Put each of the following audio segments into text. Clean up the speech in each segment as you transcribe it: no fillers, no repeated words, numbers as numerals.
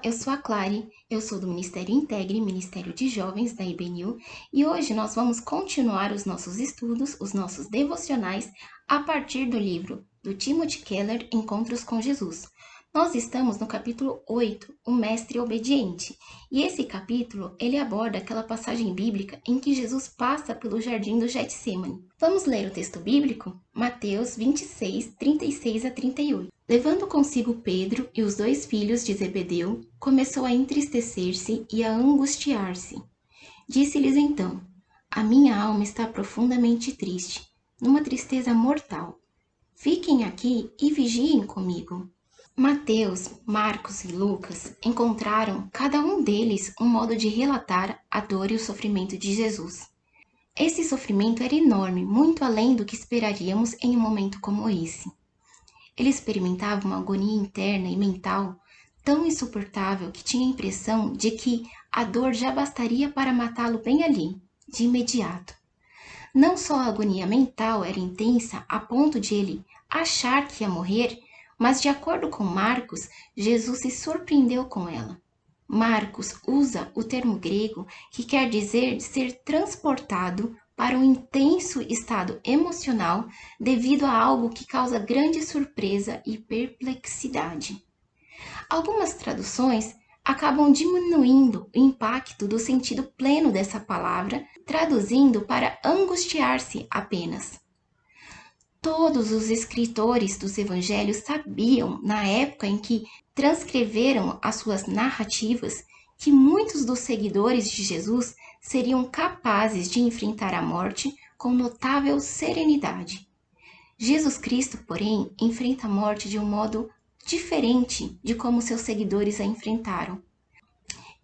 eu sou a Clary, eu sou do Ministério Integre, Ministério de Jovens da IBNU, e hoje nós vamos continuar os nossos estudos, os nossos devocionais, a partir do livro do Timothy Keller, Encontros com Jesus. Nós estamos no capítulo 8, O Mestre Obediente, e esse capítulo, ele aborda aquela passagem bíblica em que Jesus passa pelo jardim do Getsêmani. Vamos ler o texto bíblico? Mateus 26, 36 a 38. Levando consigo Pedro e os 2 filhos de Zebedeu, começou a entristecer-se e a angustiar-se. Disse-lhes então: A minha alma está profundamente triste, numa tristeza mortal. Fiquem aqui e vigiem comigo. Mateus, Marcos e Lucas encontraram, cada um deles, um modo de relatar a dor e o sofrimento de Jesus. Esse sofrimento era enorme, muito além do que esperaríamos em um momento como esse. Ele experimentava uma agonia interna e mental tão insuportável que tinha a impressão de que a dor já bastaria para matá-lo bem ali, de imediato. Não só a agonia mental era intensa a ponto de ele achar que ia morrer, mas de acordo com Marcos, Jesus se surpreendeu com ela. Marcos usa o termo grego que quer dizer ser transportado para um intenso estado emocional devido a algo que causa grande surpresa e perplexidade. Algumas traduções acabam diminuindo o impacto do sentido pleno dessa palavra, traduzindo para angustiar-se apenas. Todos os escritores dos evangelhos sabiam, na época em que transcreveram as suas narrativas, que muitos dos seguidores de Jesus seriam capazes de enfrentar a morte com notável serenidade. Jesus Cristo, porém, enfrenta a morte de um modo diferente de como seus seguidores a enfrentaram.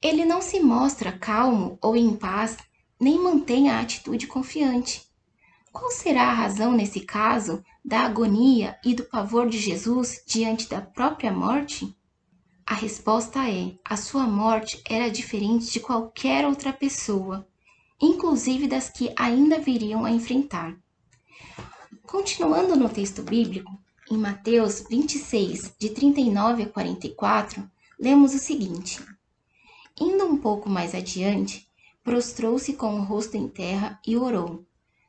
Ele não se mostra calmo ou em paz, nem mantém a atitude confiante. Qual será a razão, nesse caso, da agonia e do pavor de Jesus diante da própria morte? A resposta é: a sua morte era diferente de qualquer outra pessoa, inclusive das que ainda viriam a enfrentar. Continuando no texto bíblico, em Mateus 26, de 39 a 44, lemos o seguinte: Indo um pouco mais adiante, prostrou-se com o rosto em terra e orou: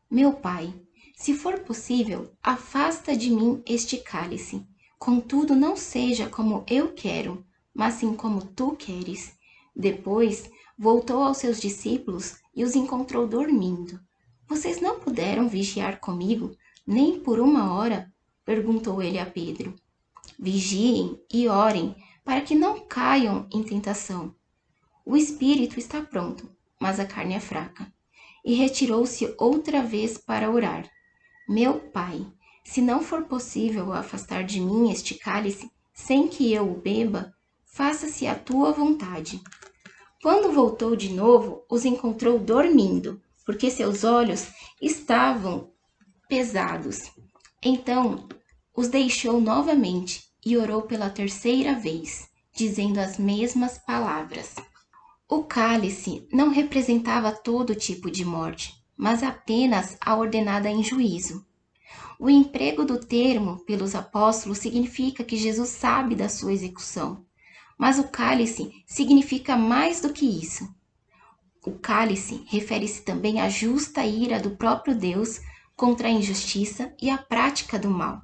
Meu Pai, se for possível, afasta de mim este cálice. Contudo, não seja como eu quero, mas sim como tu queres. Depois, voltou aos seus discípulos e os encontrou dormindo. Vocês não puderam vigiar comigo, nem por 1 hora? Perguntou ele a Pedro. Vigiem e orem, para que não caiam em tentação. O espírito está pronto, mas a carne é fraca. E retirou-se outra vez para orar. Meu Pai, se não for possível afastar de mim este cálice sem que eu o beba, faça-se a tua vontade. Quando voltou de novo, os encontrou dormindo, porque seus olhos estavam pesados. Então, os deixou novamente e orou pela 3ª vez, dizendo as mesmas palavras. O cálice não representava todo tipo de morte, mas apenas a ordenada em juízo. O emprego do termo pelos apóstolos significa que Jesus sabe da sua execução, mas o cálice significa mais do que isso. O cálice refere-se também à justa ira do próprio Deus contra a injustiça e a prática do mal.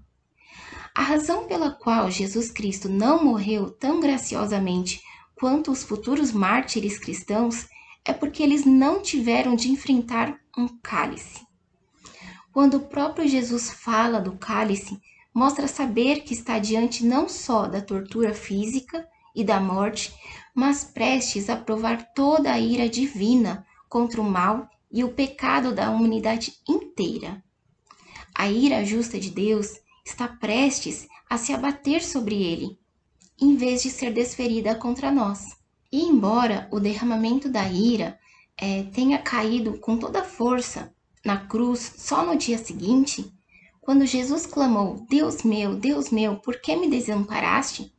A razão pela qual Jesus Cristo não morreu tão graciosamente quanto os futuros mártires cristãos é porque eles não tiveram de enfrentar um cálice. Quando o próprio Jesus fala do cálice, mostra saber que está diante não só da tortura física e da morte, mas prestes a provar toda a ira divina contra o mal e o pecado da humanidade inteira. A ira justa de Deus está prestes a se abater sobre ele, em vez de ser desferida contra nós. E embora o derramamento da ira tenha caído com toda a força na cruz só no dia seguinte, quando Jesus clamou: Deus meu, por que me desamparaste?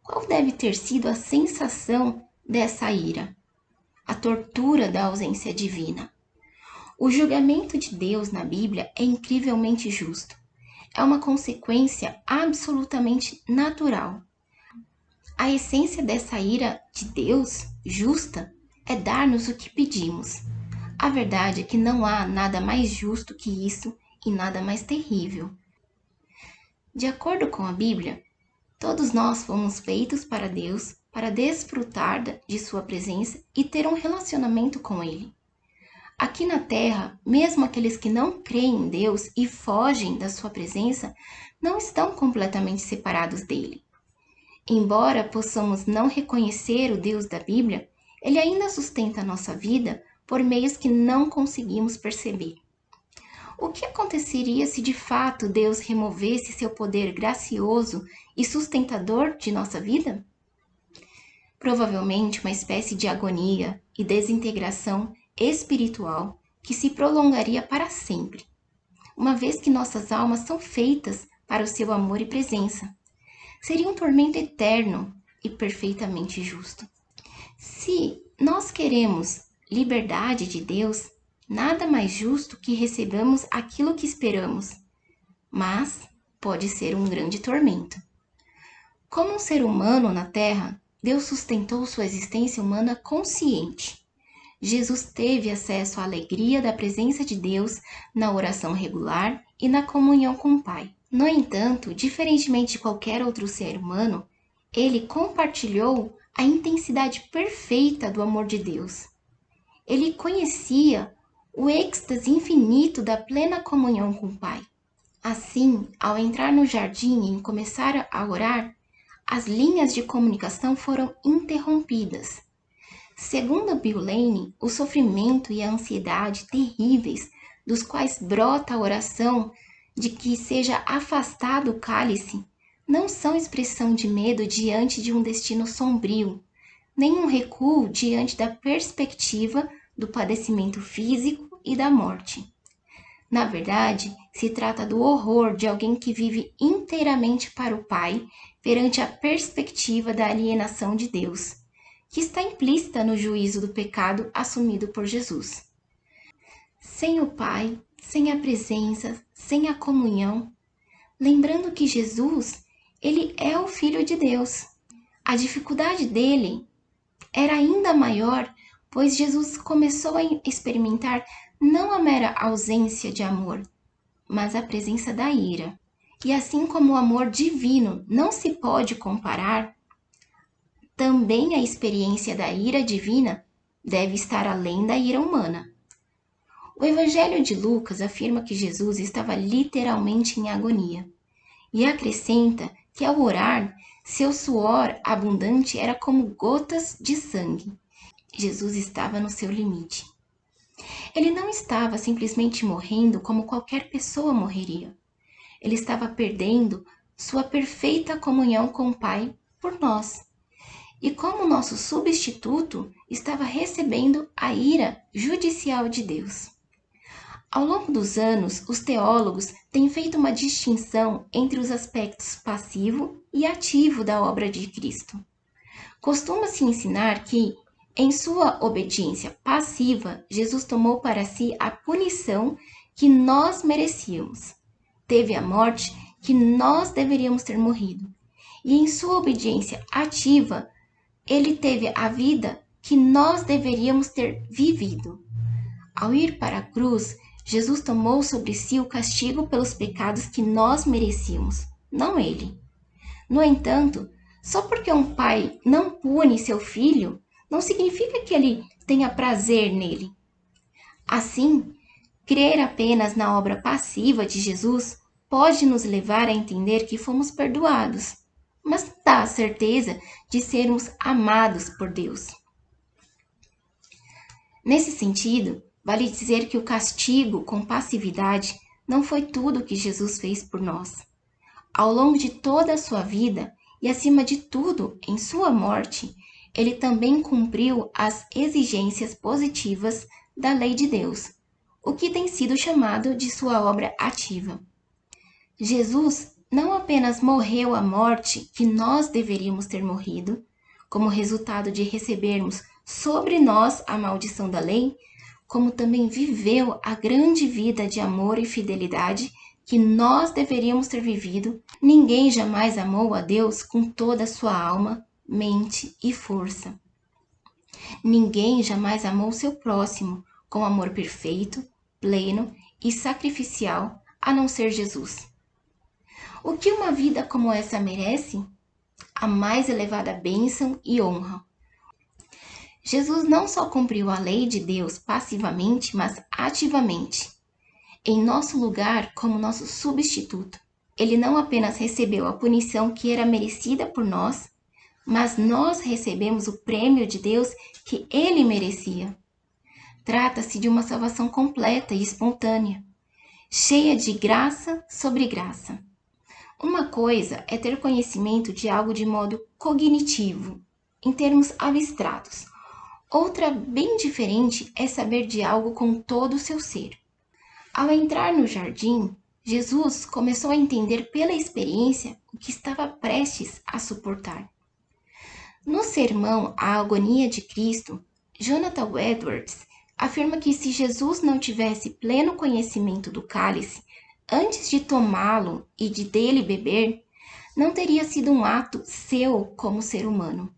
Qual deve ter sido a sensação dessa ira? A tortura da ausência divina. O julgamento de Deus na Bíblia é incrivelmente justo. É uma consequência absolutamente natural. A essência dessa ira de Deus, justa, é dar-nos o que pedimos. A verdade é que não há nada mais justo que isso e nada mais terrível. De acordo com a Bíblia, todos nós fomos feitos para Deus, para desfrutar de sua presença e ter um relacionamento com Ele. Aqui na Terra, mesmo aqueles que não creem em Deus e fogem da sua presença, não estão completamente separados dele. Embora possamos não reconhecer o Deus da Bíblia, ele ainda sustenta a nossa vida por meios que não conseguimos perceber. O que aconteceria se de fato Deus removesse seu poder gracioso e sustentador de nossa vida? Provavelmente uma espécie de agonia e desintegração espiritual que se prolongaria para sempre, uma vez que nossas almas são feitas para o seu amor e presença. Seria um tormento eterno e perfeitamente justo. Se nós queremos liberdade de Deus, nada mais justo que recebamos aquilo que esperamos, mas pode ser um grande tormento. Como um ser humano na Terra, Deus sustentou sua existência humana consciente. Jesus teve acesso à alegria da presença de Deus na oração regular e na comunhão com o Pai. No entanto, diferentemente de qualquer outro ser humano, ele compartilhou a intensidade perfeita do amor de Deus. Ele conhecia o êxtase infinito da plena comunhão com o Pai. Assim, ao entrar no jardim e começar a orar, as linhas de comunicação foram interrompidas. Segundo Bill Lane, o sofrimento e a ansiedade terríveis dos quais brota a oração de que seja afastado o cálice não são expressão de medo diante de um destino sombrio, nem um recuo diante da perspectiva do padecimento físico e da morte. Na verdade, se trata do horror de alguém que vive inteiramente para o Pai perante a perspectiva da alienação de Deus, que está implícita no juízo do pecado assumido por Jesus. Sem o Pai, sem a presença, sem a comunhão, lembrando que Jesus, ele é o Filho de Deus. A dificuldade dele era ainda maior, pois Jesus começou a experimentar não a mera ausência de amor, mas a presença da ira. E assim como o amor divino não se pode comparar, também a experiência da ira divina deve estar além da ira humana. O Evangelho de Lucas afirma que Jesus estava literalmente em agonia e acrescenta que ao orar, seu suor abundante era como gotas de sangue. Jesus estava no seu limite. Ele não estava simplesmente morrendo como qualquer pessoa morreria. Ele estava perdendo sua perfeita comunhão com o Pai por nós. E como nosso substituto, estava recebendo a ira judicial de Deus. Ao longo dos anos, os teólogos têm feito uma distinção entre os aspectos passivo e ativo da obra de Cristo. Costuma-se ensinar que, em sua obediência passiva, Jesus tomou para si a punição que nós merecíamos. Teve a morte que nós deveríamos ter morrido. E em sua obediência ativa, ele teve a vida que nós deveríamos ter vivido. Ao ir para a cruz, Jesus tomou sobre si o castigo pelos pecados que nós merecíamos, não ele. No entanto, só porque um pai não pune seu filho, não significa que ele tenha prazer nele. Assim, crer apenas na obra passiva de Jesus pode nos levar a entender que fomos perdoados, mas não dá a certeza de sermos amados por Deus. Nesse sentido, vale dizer que o castigo com passividade não foi tudo o que Jesus fez por nós. Ao longo de toda a sua vida e, acima de tudo, em sua morte, ele também cumpriu as exigências positivas da lei de Deus, o que tem sido chamado de sua obra ativa. Jesus não apenas morreu a morte que nós deveríamos ter morrido, como resultado de recebermos sobre nós a maldição da lei, como também viveu a grande vida de amor e fidelidade que nós deveríamos ter vivido. Ninguém jamais amou a Deus com toda a sua alma, mente e força. Ninguém jamais amou seu próximo com amor perfeito, pleno e sacrificial, a não ser Jesus. O que uma vida como essa merece? A mais elevada bênção e honra. Jesus não só cumpriu a lei de Deus passivamente, mas ativamente, em nosso lugar como nosso substituto. Ele não apenas recebeu a punição que era merecida por nós, mas nós recebemos o prêmio de Deus que ele merecia. Trata-se de uma salvação completa e espontânea, cheia de graça sobre graça. Uma coisa é ter conhecimento de algo de modo cognitivo, em termos abstratos. Outra, bem diferente, é saber de algo com todo o seu ser. Ao entrar no jardim, Jesus começou a entender pela experiência o que estava prestes a suportar. No sermão A Agonia de Cristo, Jonathan Edwards afirma que se Jesus não tivesse pleno conhecimento do cálice antes de tomá-lo e de dele beber, não teria sido um ato seu como ser humano.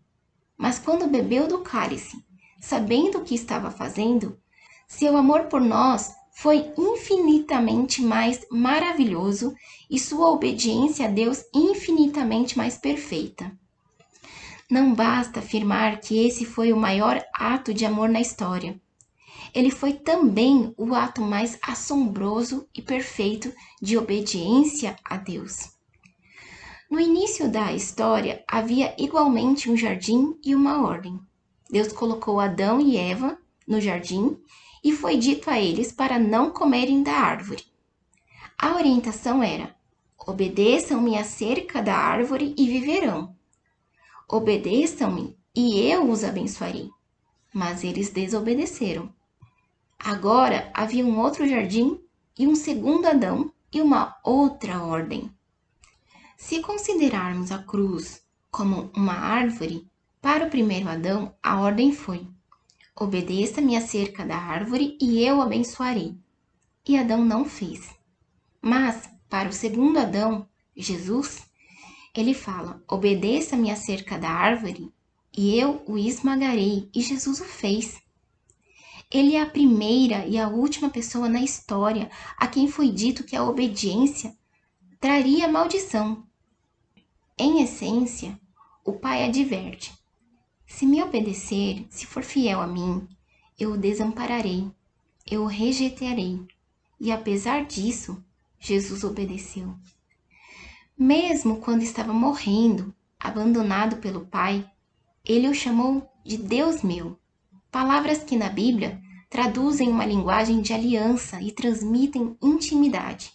Mas quando bebeu do cálice, sabendo o que estava fazendo, seu amor por nós foi infinitamente mais maravilhoso e sua obediência a Deus infinitamente mais perfeita. Não basta afirmar que esse foi o maior ato de amor na história. Ele foi também o ato mais assombroso e perfeito de obediência a Deus. No início da história, havia igualmente um jardim e uma ordem. Deus colocou Adão e Eva no jardim e foi dito a eles para não comerem da árvore. A orientação era: obedeçam-me acerca da árvore e viverão. Obedeçam-me e eu os abençoarei. Mas eles desobedeceram. Agora havia um outro jardim e um segundo Adão e uma outra ordem. Se considerarmos a cruz como uma árvore, para o primeiro Adão a ordem foi: obedeça-me acerca da árvore e eu abençoarei. E Adão não fez. Mas, para o segundo Adão, Jesus, ele fala: obedeça-me acerca da árvore e eu o esmagarei. E Jesus o fez. Ele é a primeira e a última pessoa na história a quem foi dito que a obediência traria maldição. Em essência, o Pai adverte: se me obedecer, se for fiel a mim, eu o desampararei, eu o rejeitarei. E apesar disso, Jesus obedeceu. Mesmo quando estava morrendo, abandonado pelo Pai, ele o chamou de Deus meu. Palavras que na Bíblia traduzem uma linguagem de aliança e transmitem intimidade.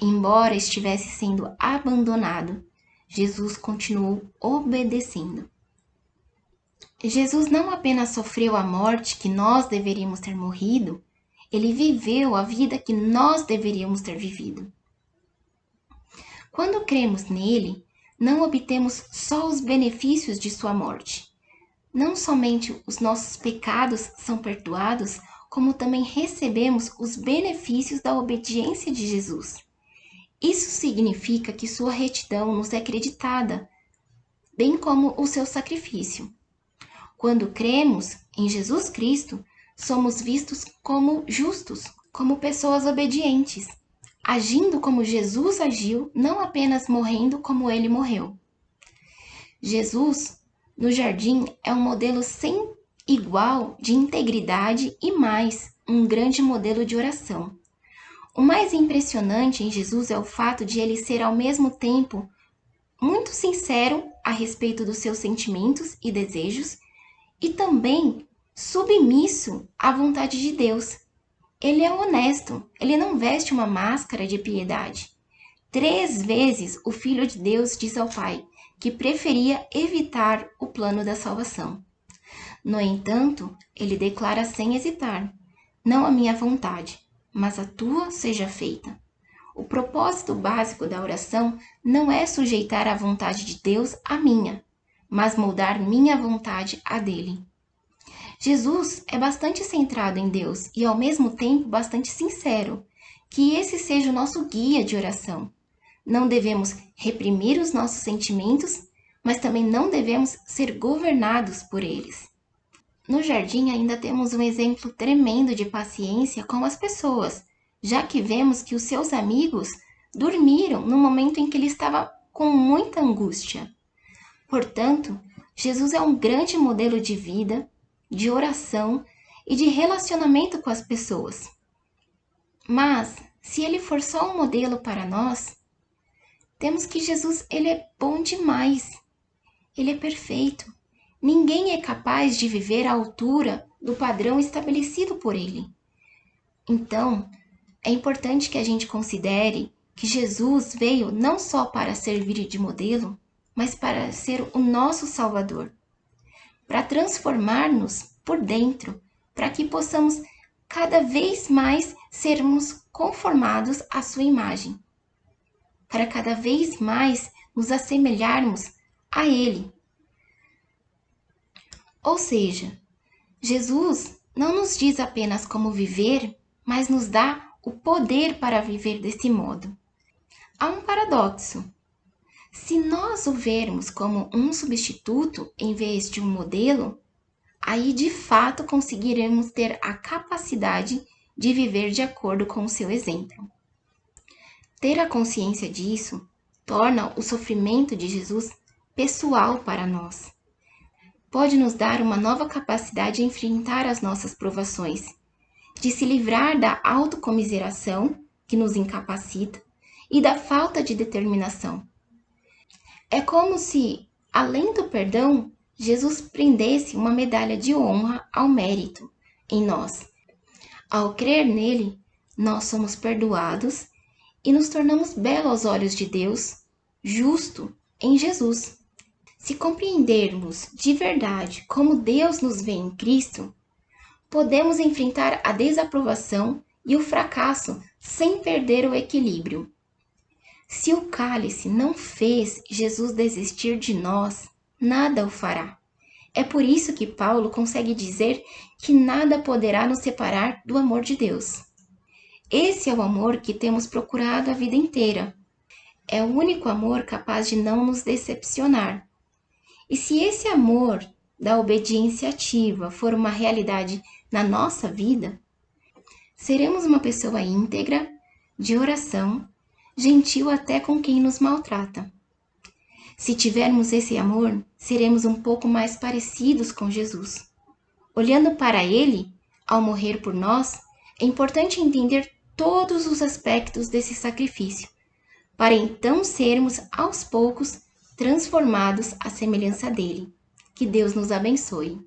Embora estivesse sendo abandonado, Jesus continuou obedecendo. Jesus não apenas sofreu a morte que nós deveríamos ter morrido, ele viveu a vida que nós deveríamos ter vivido. Quando cremos nele, não obtemos só os benefícios de sua morte. Não somente os nossos pecados são perdoados, como também recebemos os benefícios da obediência de Jesus. Isso significa que sua retidão nos é creditada, bem como o seu sacrifício. Quando cremos em Jesus Cristo, somos vistos como justos, como pessoas obedientes, agindo como Jesus agiu, não apenas morrendo como ele morreu. Jesus, no jardim, é um modelo sem igual de integridade e mais, um grande modelo de oração. O mais impressionante em Jesus é o fato de ele ser ao mesmo tempo muito sincero a respeito dos seus sentimentos e desejos e também submisso à vontade de Deus. Ele é honesto, ele não veste uma máscara de piedade. 3 vezes o Filho de Deus diz ao Pai que preferia evitar o plano da salvação. No entanto, ele declara sem hesitar: não a minha vontade, mas a tua seja feita. O propósito básico da oração não é sujeitar a vontade de Deus à minha, mas moldar minha vontade à dele. Jesus é bastante centrado em Deus e ao mesmo tempo bastante sincero. Que esse seja o nosso guia de oração. Não devemos reprimir os nossos sentimentos, mas também não devemos ser governados por eles. No jardim ainda temos um exemplo tremendo de paciência com as pessoas, já que vemos que os seus amigos dormiram no momento em que ele estava com muita angústia. Portanto, Jesus é um grande modelo de vida, de oração e de relacionamento com as pessoas. Mas, se ele for só um modelo para nós, temos que Jesus, ele é bom demais. Ele é perfeito. Ninguém é capaz de viver à altura do padrão estabelecido por ele. Então, é importante que a gente considere que Jesus veio não só para servir de modelo, mas para ser o nosso Salvador, para transformar-nos por dentro, para que possamos cada vez mais sermos conformados à sua imagem, para cada vez mais nos assemelharmos a Ele. Ou seja, Jesus não nos diz apenas como viver, mas nos dá o poder para viver desse modo. Há um paradoxo. Se nós o vermos como um substituto em vez de um modelo, aí de fato conseguiremos ter a capacidade de viver de acordo com o seu exemplo. Ter a consciência disso torna o sofrimento de Jesus pessoal para nós. Pode nos dar uma nova capacidade de enfrentar as nossas provações, de se livrar da autocomiseração que nos incapacita e da falta de determinação. É como se, além do perdão, Jesus prendesse uma medalha de honra ao mérito em nós. Ao crer nele, nós somos perdoados e nos tornamos belos aos olhos de Deus, justo em Jesus. Se compreendermos de verdade como Deus nos vê em Cristo, podemos enfrentar a desaprovação e o fracasso sem perder o equilíbrio. Se o cálice não fez Jesus desistir de nós, nada o fará. É por isso que Paulo consegue dizer que nada poderá nos separar do amor de Deus. Esse é o amor que temos procurado a vida inteira. É o único amor capaz de não nos decepcionar. E se esse amor da obediência ativa for uma realidade na nossa vida, seremos uma pessoa íntegra, de oração, gentil até com quem nos maltrata. Se tivermos esse amor, seremos um pouco mais parecidos com Jesus. Olhando para Ele, ao morrer por nós, é importante entender todos os aspectos desse sacrifício, para então sermos, aos poucos, transformados à semelhança dele. Que Deus nos abençoe.